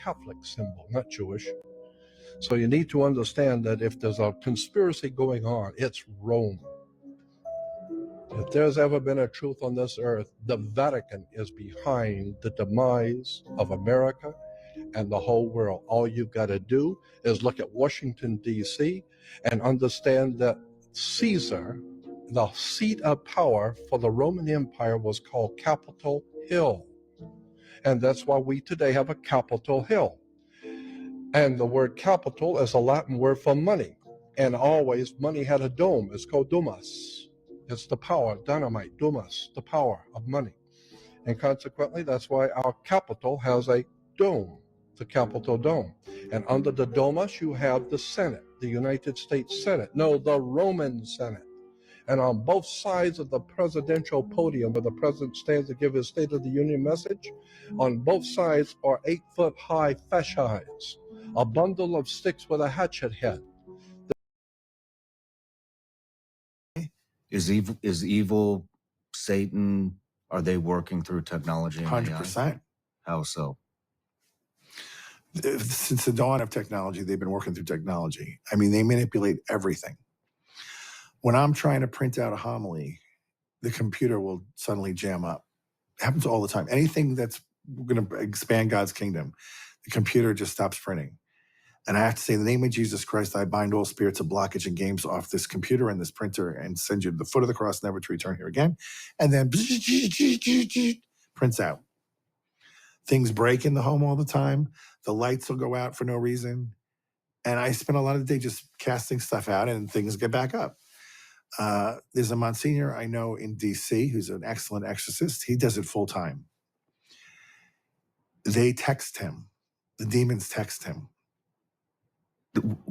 Catholic symbol, not Jewish. So you need to understand that if there's a conspiracy going on, it's Rome. If there's ever been a truth on this earth, the Vatican is behind the demise of America and the whole world. All you've got to do is look at Washington, D.C., and understand that Caesar, the seat of power for the Roman Empire, was called Capitol Hill. And that's why we today have a Capitol Hill. And the word capital is a Latin word for money. And always money had a dome. It's called domus. It's the power, dynamite, domus, the power of money. And consequently, that's why our Capitol has a dome, the Capitol Dome. And under the domus, you have the Senate, the United States Senate. No, the Roman Senate. And on both sides of the presidential podium where the president stands to give his State of the Union message, on both sides are 8-foot-high fasciites, a bundle of sticks with a hatchet head. Is evil Satan, are they working through technology and 100%. How so? Since the dawn of technology, they've been working through technology. I mean, they manipulate everything. When I'm trying to print out a homily, the computer will suddenly jam up. It happens all the time. Anything that's going to expand God's kingdom, the computer just stops printing. And I have to say, in the name of Jesus Christ, I bind all spirits of blockage and games off this computer and this printer and send you to the foot of the cross, never to return here again. And then prints out. Things break in the home all the time. The lights will go out for no reason. And I spend a lot of the day just casting stuff out and things get back up. There's a Monsignor I know in DC who's an excellent exorcist. He does it full time. They text him. The demons text him.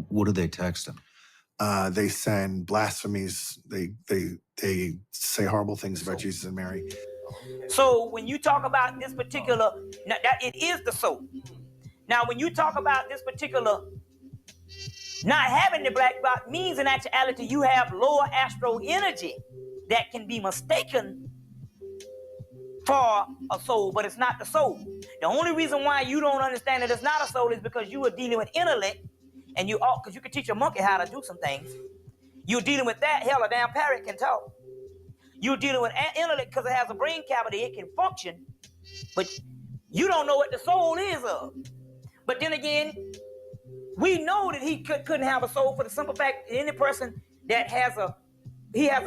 What do they text him? They send blasphemies. They say horrible things about Jesus and Mary. So when you talk about this particular, that it is the soul. Now, when you talk about this particular not having the black box, means in actuality you have lower astral energy that can be mistaken for a soul, but it's not the soul. The only reason why you don't understand that it's not a soul is because you are dealing with intellect, and because you can teach a monkey how to do some things. You're dealing with that. Hell, a damn parrot can talk. You're dealing with intellect because it has a brain cavity. It can function, but you don't know what the soul is of. But then again, we know that he couldn't have a soul for the simple fact that any person that has a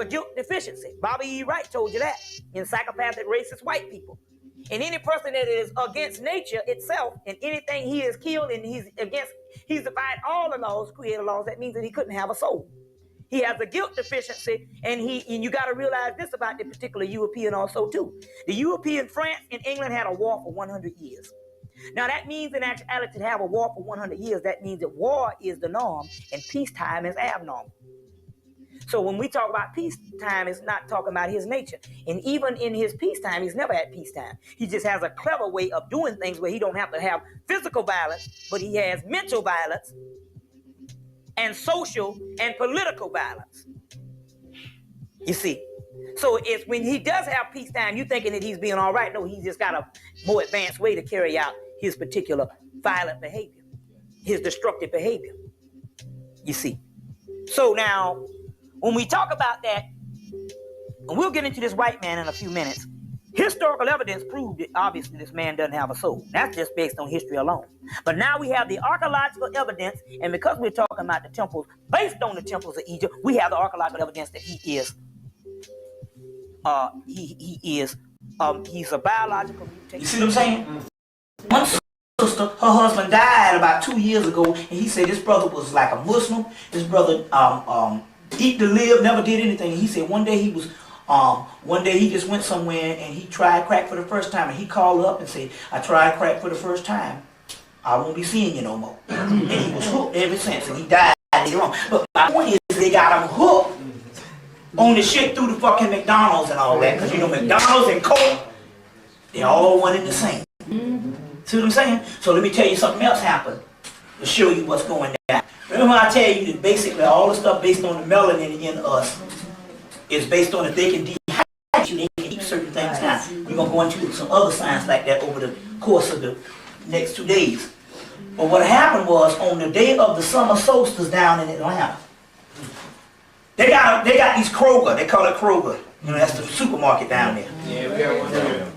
guilt deficiency. Bobby E. Wright told you that in Psychopathic Racist White People. And any person that is against nature itself and anything he has killed and he's defied all the laws, created laws, that means that he couldn't have a soul. He has a guilt deficiency, and you got to realize this about the particular European also too. The European, France and England had a war for 100 years. Now that means in actuality to have a war for 100 years, that means that war is the norm and peacetime is abnormal. So when we talk about peacetime, it's not talking about his nature. And even in his peacetime, he's never had peacetime. He just has a clever way of doing things where he don't have to have physical violence, but he has mental violence and social and political violence. You see? So it's when he does have peacetime, you thinking that he's being all right. No, he's just got a more advanced way to carry out his particular violent behavior, his destructive behavior. You see? So now, when we talk about that, and we'll get into this white man in a few minutes, historical evidence proved that obviously this man doesn't have a soul. That's just based on history alone. But now we have the archaeological evidence, and because we're talking about the temples, based on the temples of Egypt, we have the archaeological evidence that he's a biological mutation. You see what I'm saying? One sister, her husband died about 2 years ago, and he said this brother was like a Muslim. This brother eat to live, never did anything. And he said one day he just went somewhere and he tried crack for the first time, and he called up and said, I tried crack for the first time. I won't be seeing you no more. And he was hooked ever since, and he died later on. But my point is, they got him hooked on the shit through the fucking McDonald's and all that. Because you know McDonald's and Coke, they're all one and the same. See what I'm saying? So let me tell you something else happened. to show you what's going down. Remember I tell you that basically all the stuff based on the melanin in us is based on if they can dehydrate you, they can keep certain things down. We're going to go into some other science like that over the course of the next 2 days. But what happened was on the day of the summer solstice down in Atlanta, they got these Kroger, they call it Kroger. You know, that's the supermarket down there. Yeah, we got one there.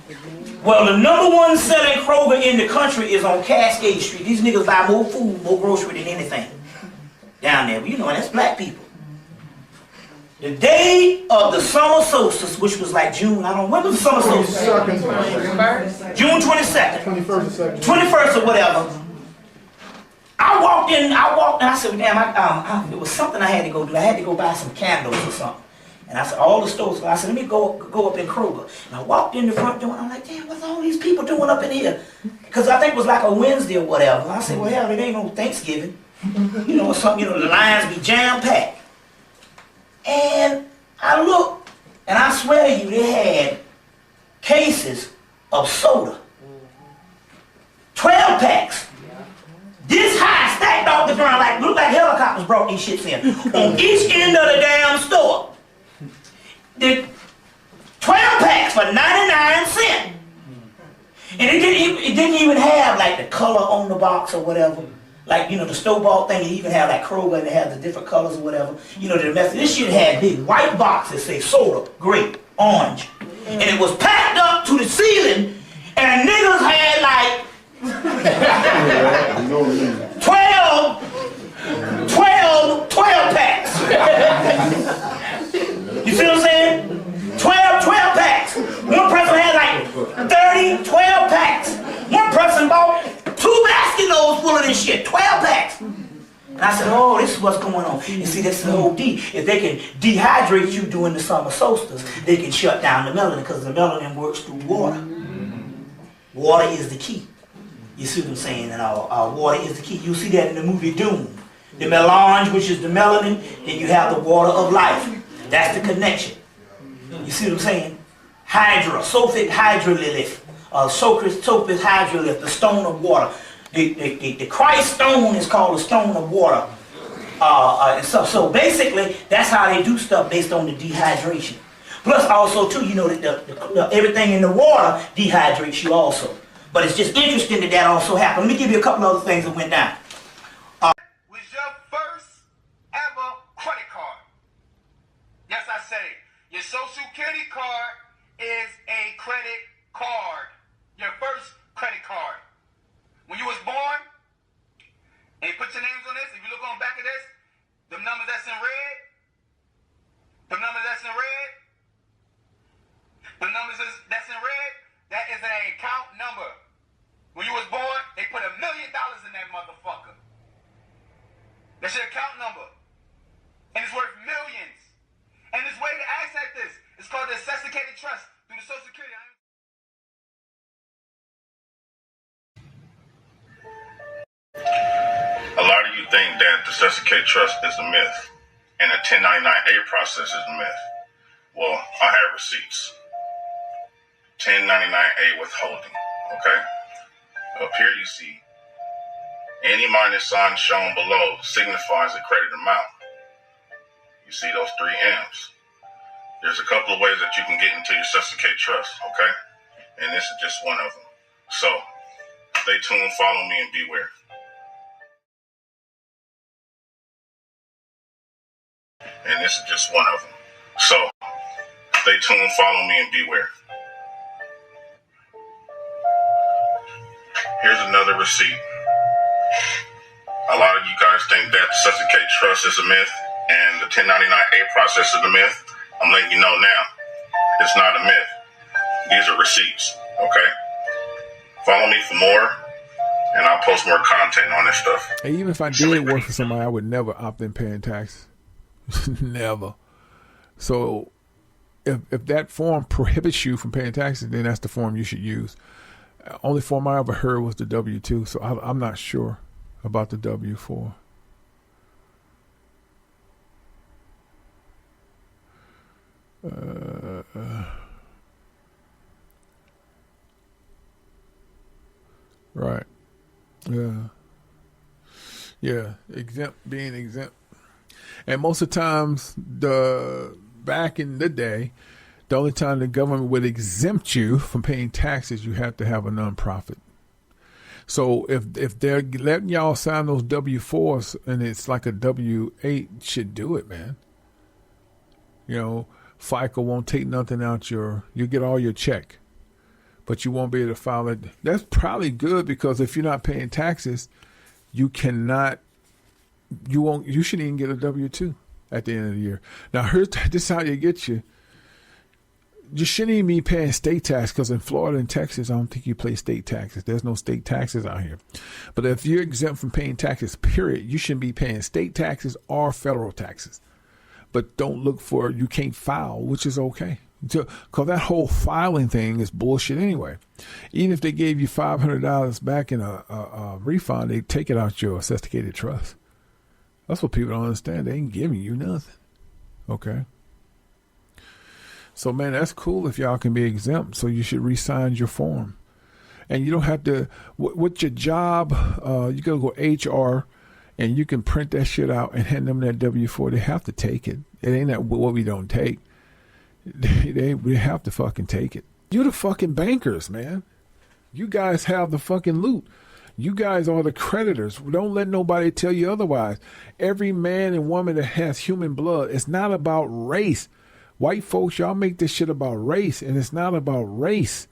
Well, the number one selling Kroger in the country is on Cascade Street. These niggas buy more food, more grocery than anything down there. But you know, that's black people. The day of the summer solstice, which was like June, I don't know, when was the summer solstice? June 22nd. 21st or whatever. I walked in, and I said, damn, it was something I had to go do. I had to go buy some candles or something. And I said, all the stores, I said, let me go up in Kroger. And I walked in the front door, and I'm like, damn, what's all these people doing up in here? Because I think it was like a Wednesday or whatever. I said, well, hell, it ain't no Thanksgiving. You know, or something, you know, the lines be jam-packed. And I looked, and I swear to you, they had cases of soda. 12 packs. This high, stacked off the ground, like, looked like helicopters brought these shits in. On each end of the damn store. The 12 packs for 99 cents. And it didn't even have like the color on the box or whatever. Like, you know, the store-bought thing, it even had like Kroger and it had the different colors or whatever. You know, the method. This shit had big white boxes, say soda, grape, orange. And it was packed up to the ceiling, and niggas had like 12 packs. You see what I'm saying? 12 packs. One person had like 30, 12 packs. One person bought 2 basket loads full of this shit, 12 packs. And I said, oh, this is what's going on. You see, that's the whole D. If they can dehydrate you during the summer solstice, they can shut down the melanin because the melanin works through water. Water is the key. You see what I'm saying? And our water is the key. You see that in the movie Doom. The melange, which is the melanin, then you have the water of life. That's the connection. You see what I'm saying? Hydra, sulfate hydrolith, sulfate hydrolith, the stone of water. The Christ stone is called the stone of water. So basically, that's how they do stuff based on the dehydration. Plus also too, you know that everything in the water dehydrates you also. But it's just interesting that also happened. Let me give you a couple other things that went down. Was your first ever credit card? Yes, I said it. Your social security card is a credit card. Your first credit card. When you was born, and you put your names on this, if you look on the back of this, the numbers that's in red, the numbers that's in red, that's in red, that is an account number. When you was born, they put $1 million in that motherfucker. That's your account number. And it's worth millions. And this way to access this, it's called the Associated Trust through the Social Security. A lot of you think that the Associated Trust is a myth and the 1099A process is a myth. Well, I have receipts. 1099A withholding, okay? Up here you see, any minus sign shown below signifies a credit amount. You see those 3 M's. There's a couple of ways that you can get into your Associated Trust, okay? And this is just one of them. So, stay tuned, follow me, and beware. And this is just one of them. So, stay tuned, follow me, and beware. Here's another receipt. A lot of you guys think that the Associated Trust is a myth and the 1099A process is a myth. I'm letting you know now, it's not a myth. These are receipts, okay? Follow me for more, and I'll post more content on this stuff. And even if I did work for somebody, I would never opt in paying taxes. Never. So if that form prohibits you from paying taxes, then that's the form you should use. Only form I ever heard was the W-2, so I'm not sure about the W-4. Right. Yeah. Yeah, being exempt. And most of the times, back in the day, the only time the government would exempt you from paying taxes, you have to have a nonprofit. So if they're letting y'all sign those W-4s and it's like a W-8, should do it, man. FICA won't take nothing out you get all your check, but you won't be able to file it. That's probably good because if you're not paying taxes, you shouldn't even get a W-2 at the end of the year. Now, this is how you get you. You shouldn't even be paying state tax because in Florida and Texas, I don't think you pay state taxes. There's no state taxes out here. But if you're exempt from paying taxes, period, you shouldn't be paying state taxes or federal taxes. But don't look for, you can't file, which is okay. Because that whole filing thing is bullshit anyway. Even if they gave you $500 back in a refund, they take it out your authenticated trust. That's what people don't understand. They ain't giving you nothing. Okay. So, man, that's cool if y'all can be exempt. So you should re-sign your form. And you don't have to, with your job, you got to go HR and you can print that shit out and hand them that W-4. They have to take it. It ain't that what we don't take. We have to fucking take it. You're the fucking bankers, man. You guys have the fucking loot. You guys are the creditors. Don't let nobody tell you otherwise. Every man and woman that has human blood, it's not about race. White folks, y'all make this shit about race, and it's not about race.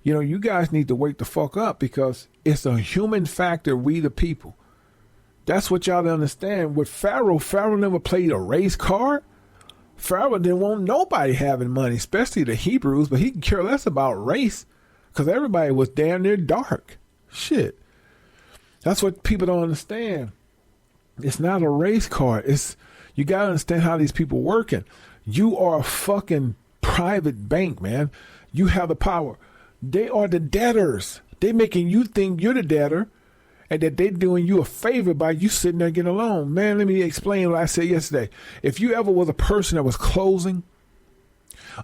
You guys need to wake the fuck up because it's a human factor, we the people. That's what y'all don't understand. With Pharaoh never played a race card. Pharaoh didn't want nobody having money, especially the Hebrews, but he could care less about race because everybody was damn near dark. Shit. That's what people don't understand. It's not a race card. You got to understand how these people working. You are a fucking private bank, man. You have the power. They are the debtors. They making you think you're the debtor and that they're doing you a favor by you sitting there getting a loan. Man, let me explain what I said yesterday. If you ever was a person that was closing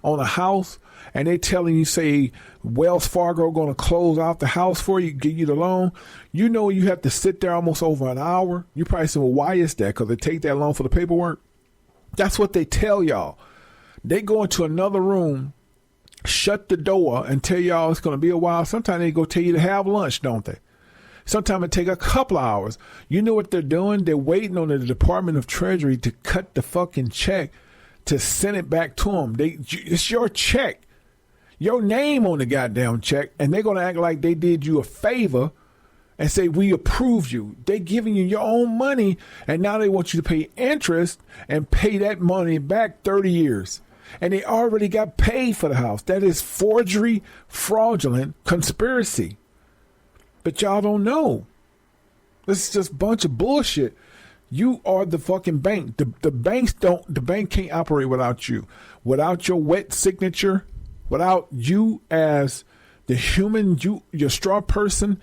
on a house and they telling you, say, Wells Fargo going to close out the house for you, give you the loan, you have to sit there almost over an hour. You probably say, well, why is that? Because they take that loan for the paperwork. That's what they tell y'all. They go into another room, shut the door, and tell y'all it's going to be a while. Sometimes they go tell you to have lunch, don't they? Sometimes it take a couple of hours. You know what they're doing? They're waiting on the Department of Treasury to cut the fucking check to send it back to them. It's your check, your name on the goddamn check, and they're going to act like they did you a favor and say, we approved you. They're giving you your own money, and now they want you to pay interest and pay that money back 30 years. And they already got paid for the house. That is forgery, fraudulent, conspiracy. But y'all don't know. This is just a bunch of bullshit. You are the fucking bank. The bank can't operate without you. Without your wet signature, without you as the human, your straw person,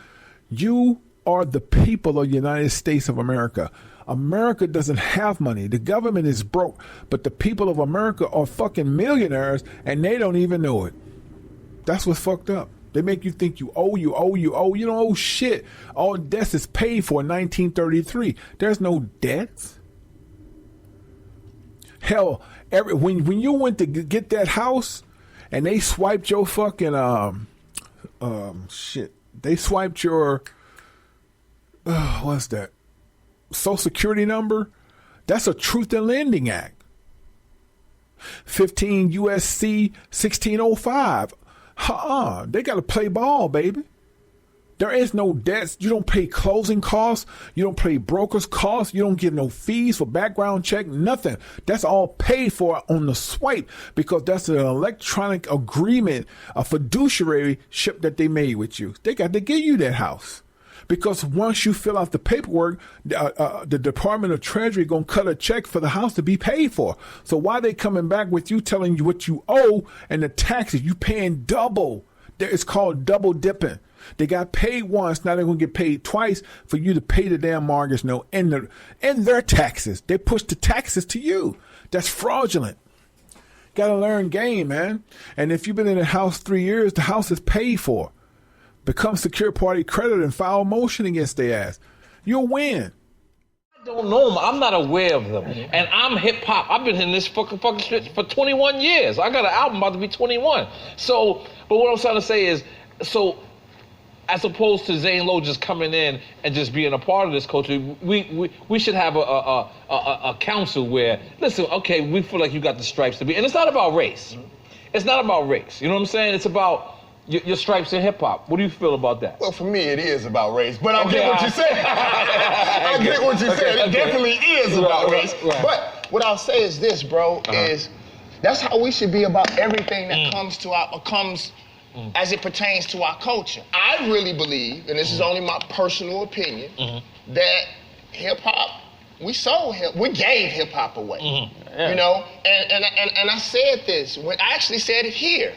you are the people of the United States of America. America doesn't have money. The government is broke, but the people of America are fucking millionaires and they don't even know it. That's what's fucked up. They make you think you owe. You don't owe shit. All debts is paid for in 1933. There's no debts. Hell, when you went to get that house and they swiped your fucking they swiped your what's that? Social Security number. That's a Truth in Lending Act. 15 USC 1605. They got to play ball, baby. There is no debts. You don't pay closing costs. You don't pay broker's costs. You don't get no fees for background check, nothing. That's all paid for on the swipe because that's an electronic agreement, a fiduciary ship that they made with you. They got to give you that house. Because once you fill out the paperwork, the Department of Treasury going to cut a check for the house to be paid for. So why they coming back with you telling you what you owe and the taxes? You paying double. It's called double dipping. They got paid once. Now they're going to get paid twice for you to pay the damn mortgage note and their taxes. They push the taxes to you. That's fraudulent. Got to learn game, man. And if you've been in the house 3 years, the house is paid for. Become secure party creditor and file a motion against their ass. You'll win. Don't know them. I'm not aware of them. And I'm hip hop. I've been in this fucking shit for 21 years. I got an album about to be 21. So, but what I'm trying to say is, so as opposed to Zane Lowe just coming in and just being a part of this culture, we should have a council where, listen, okay, we feel like you got the stripes to be, and it's not about race. It's not about race. You know what I'm saying? It's about your stripes in hip hop. What do you feel about that? Well, for me, it is about race, but I get what you said. I get what you said. It definitely is about race. Right. But what I'll say is this, bro, is that's how we should be about everything that comes as it pertains to our culture. I really believe, and this is only my personal opinion, that hip hop, we gave hip hop away. You know, and I said this when I actually said it here.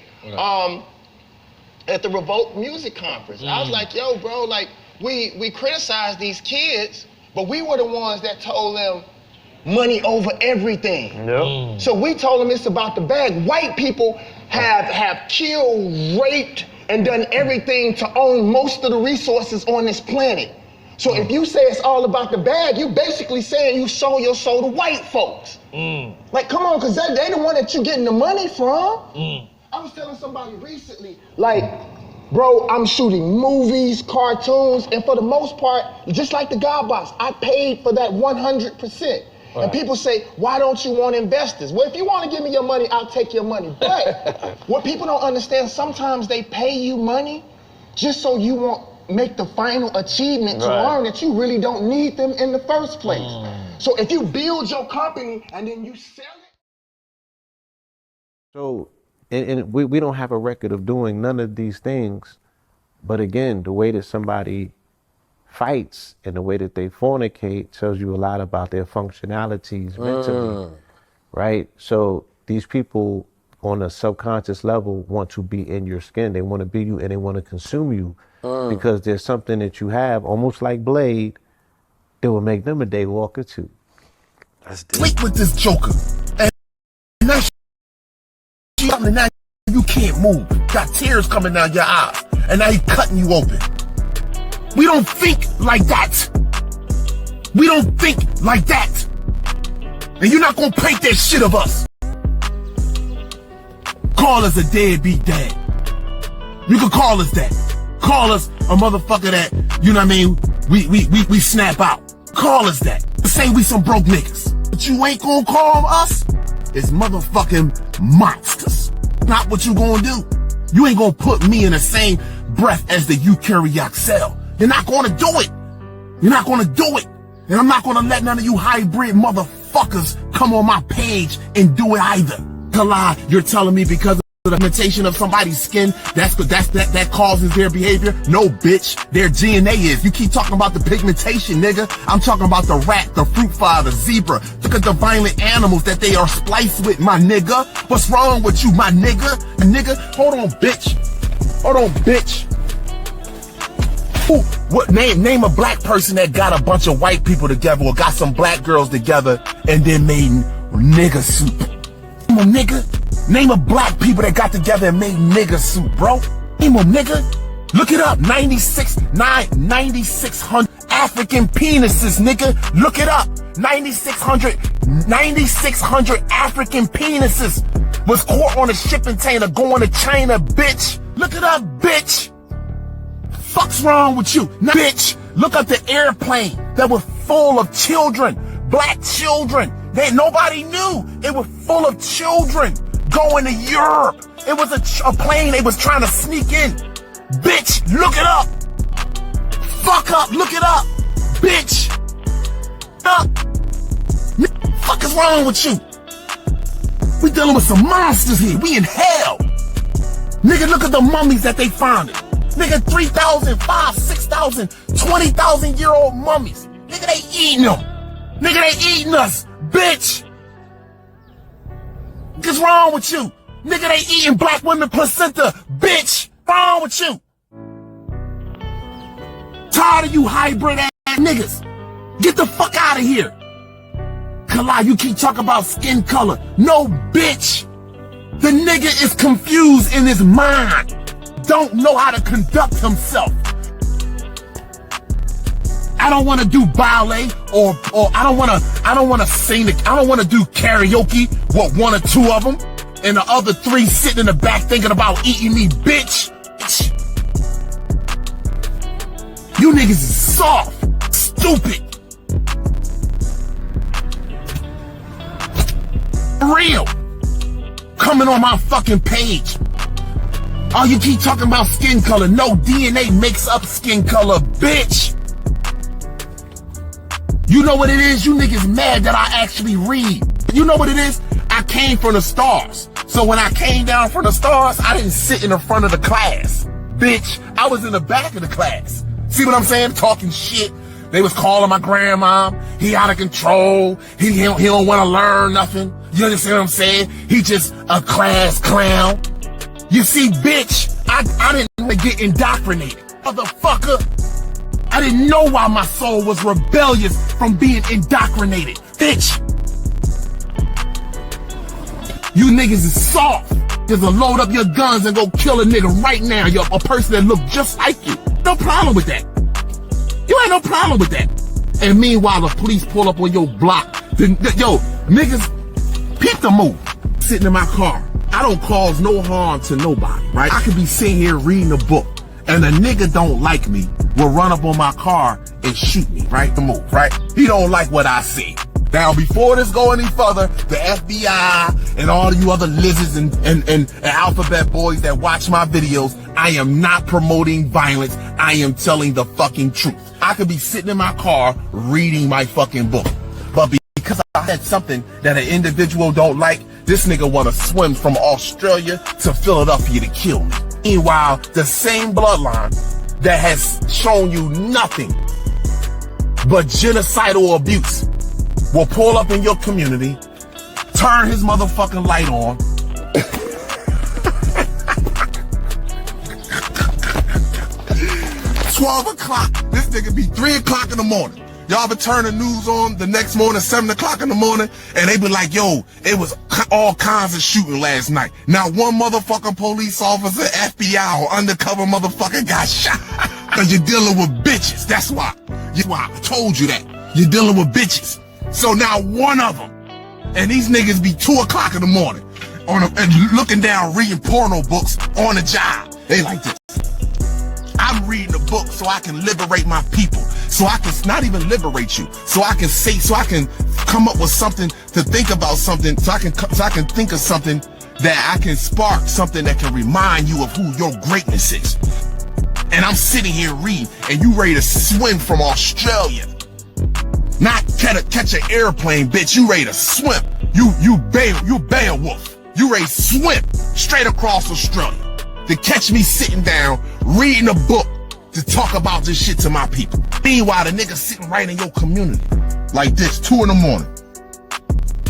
At the Revolt Music Conference. I was like, yo, bro, like, we criticize these kids, but we were the ones that told them money over everything. So we told them it's about the bag. White people have killed, raped, and done everything to own most of the resources on this planet. So if you say it's all about the bag, you basically saying you sold your soul to white folks. Like, come on, because they the one that you getting the money from. I was telling somebody recently, like, bro, I'm shooting movies, cartoons, and for the most part, just like the God Box, I paid for that 100%. And people say, why don't you want investors? Well, if you want to give me your money, I'll take your money. But what people don't understand, sometimes they pay you money just so you won't make the final achievement to learn that you really don't need them in the first place. So if you build your company and then you sell it. So, and we don't have a record of doing none of these things. But again, the way that somebody fights and the way that they fornicate tells you a lot about their functionalities mentally, right? So these people on a subconscious level want to be in your skin. They want to be you and they want to consume you because there's something that you have, almost like Blade, that will make them a daywalker too. That's deep. Sleep with this joker. And now now you can't move. Got tears coming down your eyes. And now he cutting you open. We don't think like that. We don't think like that. And you're not gonna paint that shit of us. Call us a deadbeat dad. You can call us that. Call us a motherfucker that, you know what I mean, we snap out. Call us that. Say we some broke niggas. But you ain't gonna call us is motherfucking monsters. Not what you gonna do. You ain't gonna put me in the same breath as the eukaryotic cell. You're not gonna do it. You're not gonna do it. And I'm not gonna let none of you hybrid motherfuckers come on my page and do it either. Kalai, you're telling me because of the imitation of somebody's skin, that causes their behavior? No, bitch. Their DNA is. You keep talking about the pigmentation, nigga. I'm talking about the rat, the fruit fly, the zebra. Look at the violent animals that they are spliced with, my nigga. What's wrong with you, my nigga? Nigga, hold on, bitch. Hold on, bitch. Ooh, what name a black person that got a bunch of white people together or got some black girls together and then made nigga soup? Name a nigga. Name a black people that got together and made nigga soup, bro. Name a nigga. Look it up. 9,600 African penises, nigga. Look it up. 9,600 African penises was caught on a shipping container going to China, bitch. Look it up, bitch. Fuck's wrong with you? Now, bitch, look up the airplane that was full of children, black children. Nobody knew. It was full of children going to Europe. It was a plane they was trying to sneak in. Bitch, look it up. Fuck up, look it up. Bitch. Fuck is wrong with you? We dealing with some monsters here. We in hell. Nigga, look at the mummies that they found. Nigga, 3,000, 5,000, 6,000, 20,000-year-old mummies. Nigga, they eating them. Nigga, they eating us, bitch. What's wrong with you? Nigga, they eating black women placenta, bitch. What's wrong with you? Tired of you hybrid ass niggas. Get the fuck out of here. Kalai, you keep talking about skin color. No, bitch. The nigga is confused in his mind. Don't know how to conduct himself. I don't want to do ballet or I don't want to sing. I don't want to do karaoke with one or two of them, and the other three sitting in the back thinking about eating me, bitch. You niggas is soft, stupid. Real. Coming on my fucking page. Oh, you keep talking about skin color. No, DNA makes up skin color, bitch. You know what it is? You niggas mad that I actually read. You know what it is? I came from the stars. So when I came down from the stars, I didn't sit in the front of the class. Bitch, I was in the back of the class. See what I'm saying? Talking shit. They was calling my grandma. He out of control. He don't want to learn nothing. You understand what I'm saying? He just a class clown. You see, bitch, I didn't get indoctrinated. Motherfucker. I didn't know why my soul was rebellious from being indoctrinated. Bitch. You niggas is soft. Just load up your guns and go kill a nigga right now. You're a person that look just like you. No problem with that. You ain't no problem with that. And meanwhile, the police pull up on your block. Yo, niggas, peep the move. Sitting in my car. I don't cause no harm to nobody, right? I could be sitting here reading a book, and a nigga don't like me, will run up on my car and shoot me, right? The move, right? He don't like what I see. Now, before this go any further, the FBI and all you other lizards and alphabet boys that watch my videos, I am not promoting violence. I am telling the fucking truth. I could be sitting in my car reading my fucking book, but because I had something that an individual don't like, this nigga wanna swim from Australia to Philadelphia to kill me. Meanwhile, the same bloodline that has shown you nothing but genocidal abuse will pull up in your community, turn his motherfucking light on, 12 o'clock, this nigga be 3 o'clock in the morning. Y'all been turn the news on the next morning, 7 o'clock in the morning, and they be like, yo, it was all kinds of shooting last night. Not one motherfucking police officer, FBI, or undercover motherfucker got shot. Cause you're dealing with bitches, that's why. I told you that. You're dealing with bitches. So now one of them, and these niggas be 2 o'clock in the morning, and looking down, reading porno books on the job. They like this. I'm reading a book so I can liberate my people. So I can not even liberate you. So I can come up with something to think about something. So I can think of something that I can spark something that can remind you of who your greatness is. And I'm sitting here reading, and you ready to swim from Australia. Not catch an airplane, bitch. You ready to swim. You Beowulf. You ready to swim straight across Australia to catch me sitting down reading a book to talk about this shit to my people. Meanwhile, the nigga sitting right in your community like this, 2 in the morning.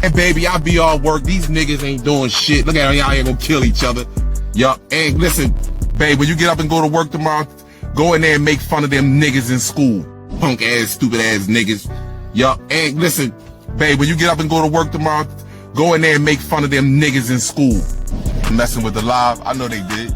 And baby, I be all work. These niggas ain't doing shit. Look at them, y'all ain't gonna kill each other. Yup. And listen, babe, when you get up and go to work tomorrow, go in there and make fun of them niggas in school. Punk ass, stupid ass niggas. Yup. And listen, babe, when you get up and go to work tomorrow, go in there and make fun of them niggas in school. Messing with the live. I know they did.